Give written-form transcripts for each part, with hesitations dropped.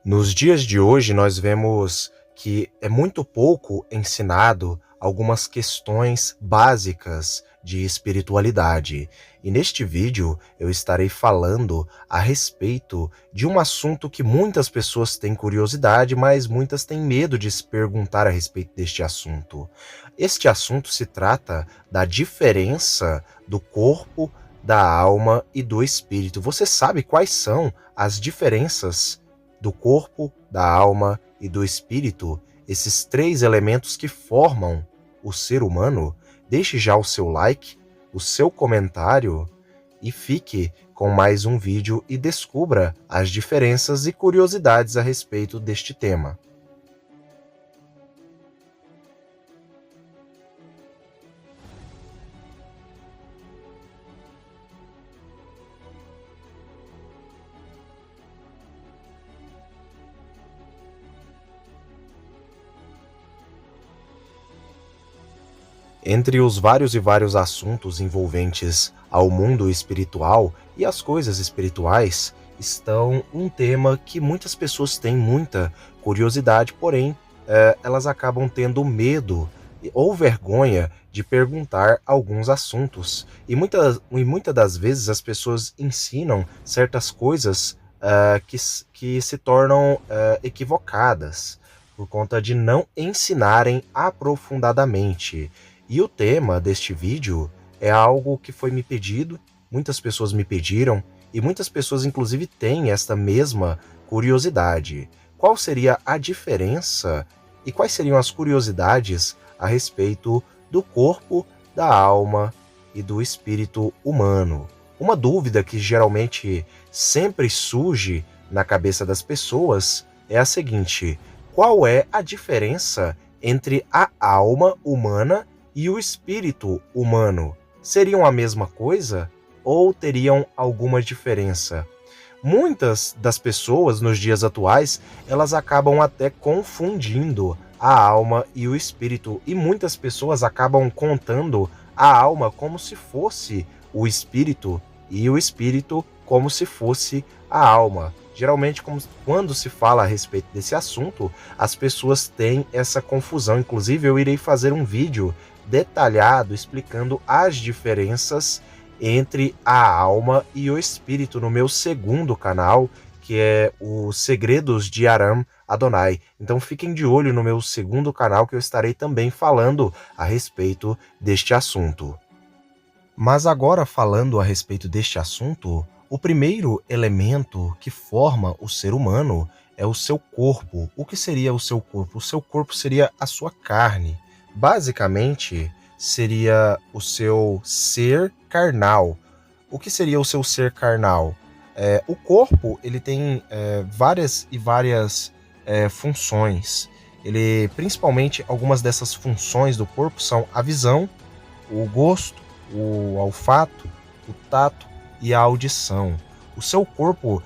Nos dias de hoje, nós vemos que é muito pouco ensinado algumas questões básicas de espiritualidade. E neste vídeo eu estarei falando a respeito de um assunto que muitas pessoas têm curiosidade, mas muitas têm medo de se perguntar a respeito deste assunto. Este assunto se trata da diferença do corpo, da alma e do espírito. Você sabe quais são as diferenças do corpo, da alma e do espírito, esses três elementos que formam o ser humano? Deixe já o seu like, o seu comentário e fique com mais um vídeo e descubra as diferenças e curiosidades a respeito deste tema. Entre os vários assuntos envolventes ao mundo espiritual e as coisas espirituais, estão um tema que muitas pessoas têm muita curiosidade, porém, elas acabam tendo medo ou vergonha de perguntar alguns assuntos. E muitas das vezes as pessoas ensinam certas coisas que se tornam equivocadas por conta de não ensinarem aprofundadamente. E o tema deste vídeo é algo que foi me pedido, muitas pessoas me pediram, e muitas pessoas inclusive têm esta mesma curiosidade. Qual seria a diferença e quais seriam as curiosidades a respeito do corpo, da alma e do espírito humano? Uma dúvida que geralmente sempre surge na cabeça das pessoas é a seguinte: qual é a diferença entre a alma humana e o espírito humano? Seriam a mesma coisa ou teriam alguma diferença? Muitas das pessoas nos dias atuais, elas acabam até confundindo a alma e o espírito, e muitas pessoas acabam contando a alma como se fosse o espírito e o espírito como se fosse a alma. Geralmente, quando se fala a respeito desse assunto, as pessoas têm essa confusão. Inclusive, eu irei fazer um vídeo detalhado explicando as diferenças entre a alma e o espírito no meu segundo canal, que é os Segredos de Aram Adonai. Então fiquem de olho no meu segundo canal, que eu estarei também falando a respeito deste assunto. Mas agora, falando a respeito deste assunto, o primeiro elemento que forma o ser humano é o seu corpo. O que seria o seu corpo? O seu corpo seria a sua carne. Basicamente, seria o seu ser carnal. O que seria o seu ser carnal? O corpo, ele tem várias funções. Principalmente, algumas dessas funções do corpo são a visão, o gosto, o olfato, o tato e a audição. O seu corpo,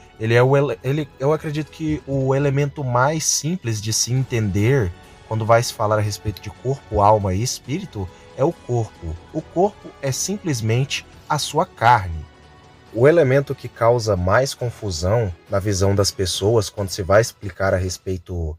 eu acredito que o elemento mais simples de se entender quando vai se falar a respeito de corpo, alma e espírito é o corpo. O corpo é simplesmente a sua carne. O elemento que causa mais confusão na visão das pessoas quando se vai explicar a respeito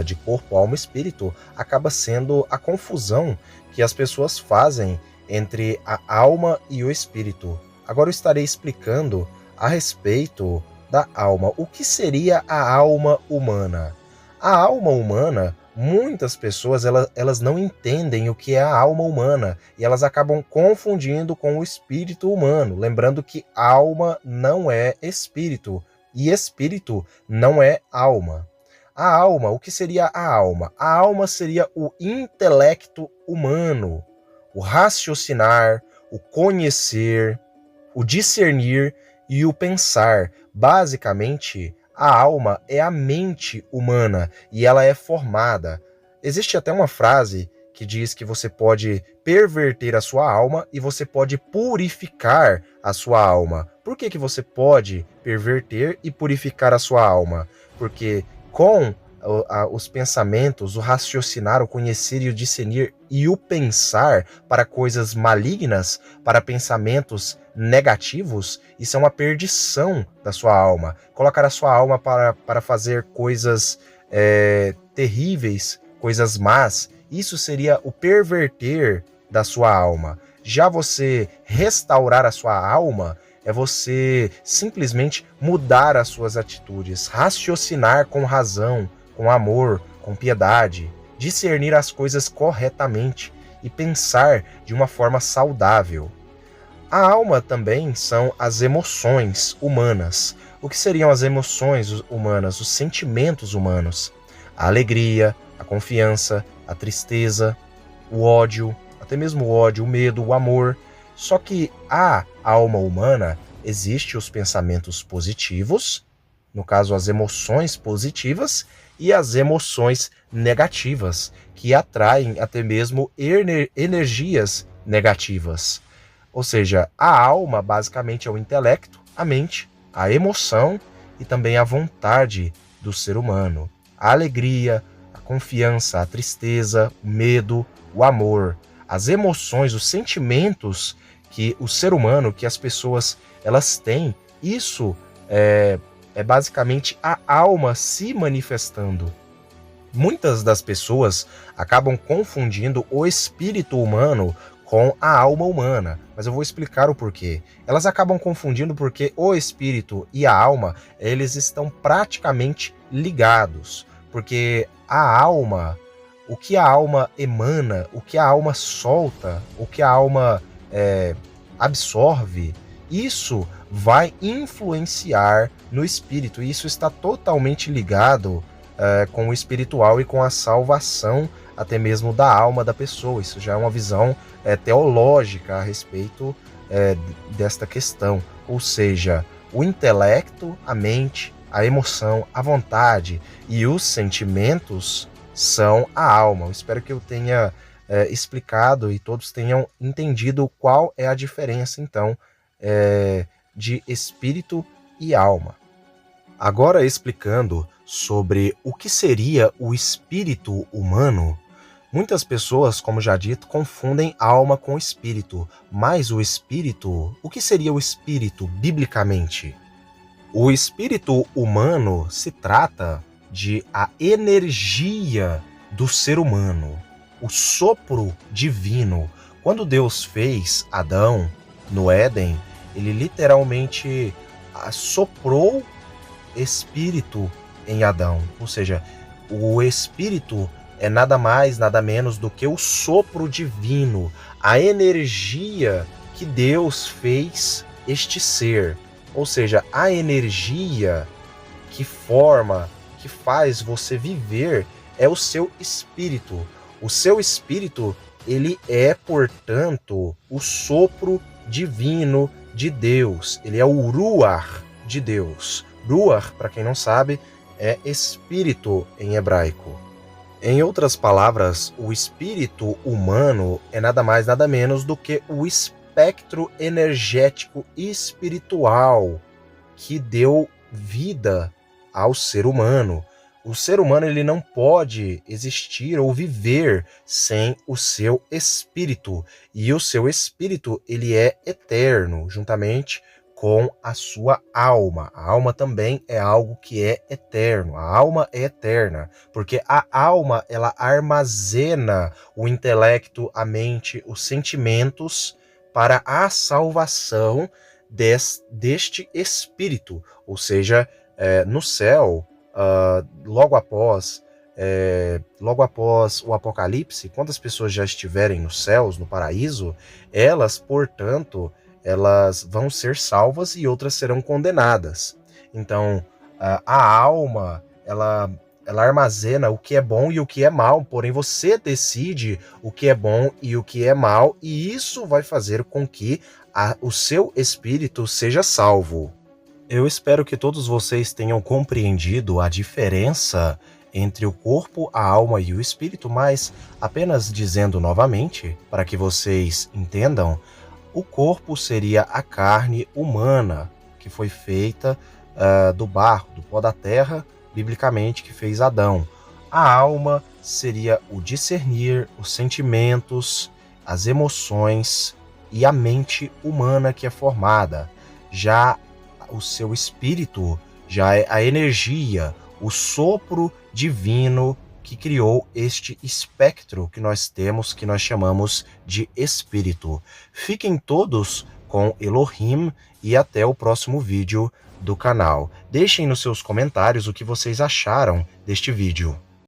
de corpo, alma e espírito acaba sendo a confusão que as pessoas fazem entre a alma e o espírito. Agora eu estarei explicando a respeito da alma. O que seria a alma humana? A alma humana, muitas pessoas elas não entendem o que é a alma humana e elas acabam confundindo com o espírito humano. Lembrando que alma não é espírito e espírito não é alma. A alma, o que seria a alma? A alma seria o intelecto humano, o raciocinar, o conhecer, o discernir e o pensar. Basicamente, a alma é a mente humana e ela é formada. Existe até uma frase que diz que você pode perverter a sua alma e você pode purificar a sua alma. Por que você pode perverter e purificar a sua alma? Porque com os pensamentos, o raciocinar, o conhecer e o discernir e o pensar para coisas malignas, para pensamentos negativos, isso é uma perdição da sua alma. Colocar a sua alma para fazer coisas terríveis, coisas más, isso seria o perverter da sua alma. Já você restaurar a sua alma é você simplesmente mudar as suas atitudes, raciocinar com razão, com amor, com piedade, discernir as coisas corretamente e pensar de uma forma saudável. A alma também são as emoções humanas. O que seriam as emoções humanas, os sentimentos humanos? A alegria, a confiança, a tristeza, o ódio, até mesmo o ódio, o medo, o amor. Só que a alma humana existe os pensamentos positivos, no caso as emoções positivas, e as emoções negativas, que atraem até mesmo energias negativas. Ou seja, a alma basicamente é o intelecto, a mente, a emoção e também a vontade do ser humano. A alegria, a confiança, a tristeza, o medo, o amor, as emoções, os sentimentos que o ser humano, que as pessoas, elas têm, isso é basicamente a alma se manifestando. Muitas das pessoas acabam confundindo o espírito humano com a alma humana, mas eu vou explicar o porquê. Elas acabam confundindo porque o espírito e a alma, eles estão praticamente ligados, porque a alma, o que a alma emana, o que a alma solta, o que a alma absorve, isso vai influenciar no espírito, e isso está totalmente ligado com o espiritual e com a salvação até mesmo da alma da pessoa. Isso já é uma visão teológica a respeito desta questão. Ou seja, o intelecto, a mente, a emoção, a vontade e os sentimentos são a alma. Eu espero que eu tenha explicado e todos tenham entendido qual é a diferença, então, de espírito e alma. Agora, explicando sobre o que seria o espírito humano, muitas pessoas, como já dito, confundem alma com espírito. Mas o espírito, o que seria o espírito biblicamente? O espírito humano se trata de a energia do ser humano, o sopro divino. Quando Deus fez Adão no Éden, ele literalmente soprou espírito em Adão. Ou seja, o espírito é nada mais, nada menos do que o sopro divino, a energia que Deus fez este ser. Ou seja, a energia que forma, que faz você viver é o seu espírito. O seu espírito, ele é, portanto, o sopro divino de Deus. Ele é o Ruach de Deus. Ruach, para quem não sabe, é espírito em hebraico. Em outras palavras, o espírito humano é nada mais, nada menos do que o espectro energético espiritual que deu vida ao ser humano. O ser humano, ele não pode existir ou viver sem o seu espírito. E o seu espírito, ele é eterno, juntamente com a sua alma. A alma também é algo que é eterno. A alma é eterna, porque a alma, ela armazena o intelecto, a mente, os sentimentos para a salvação deste espírito. Ou seja, no céu, logo após o Apocalipse, quando as pessoas já estiverem nos céus, no paraíso, elas, portanto, elas vão ser salvas e outras serão condenadas. Então, a alma, ela armazena o que é bom e o que é mal, porém você decide o que é bom e o que é mal, e isso vai fazer com que o seu espírito seja salvo. Eu espero que todos vocês tenham compreendido a diferença entre o corpo, a alma e o espírito, mas apenas dizendo novamente, para que vocês entendam, o corpo seria a carne humana, que foi feita do barro, do pó da terra, biblicamente, que fez Adão. A alma seria o discernir, os sentimentos, as emoções e a mente humana que é formada. Já o seu espírito, já é a energia, o sopro divino que criou este espectro que nós temos, que nós chamamos de espírito. Fiquem todos com Elohim e até o próximo vídeo do canal. Deixem nos seus comentários o que vocês acharam deste vídeo.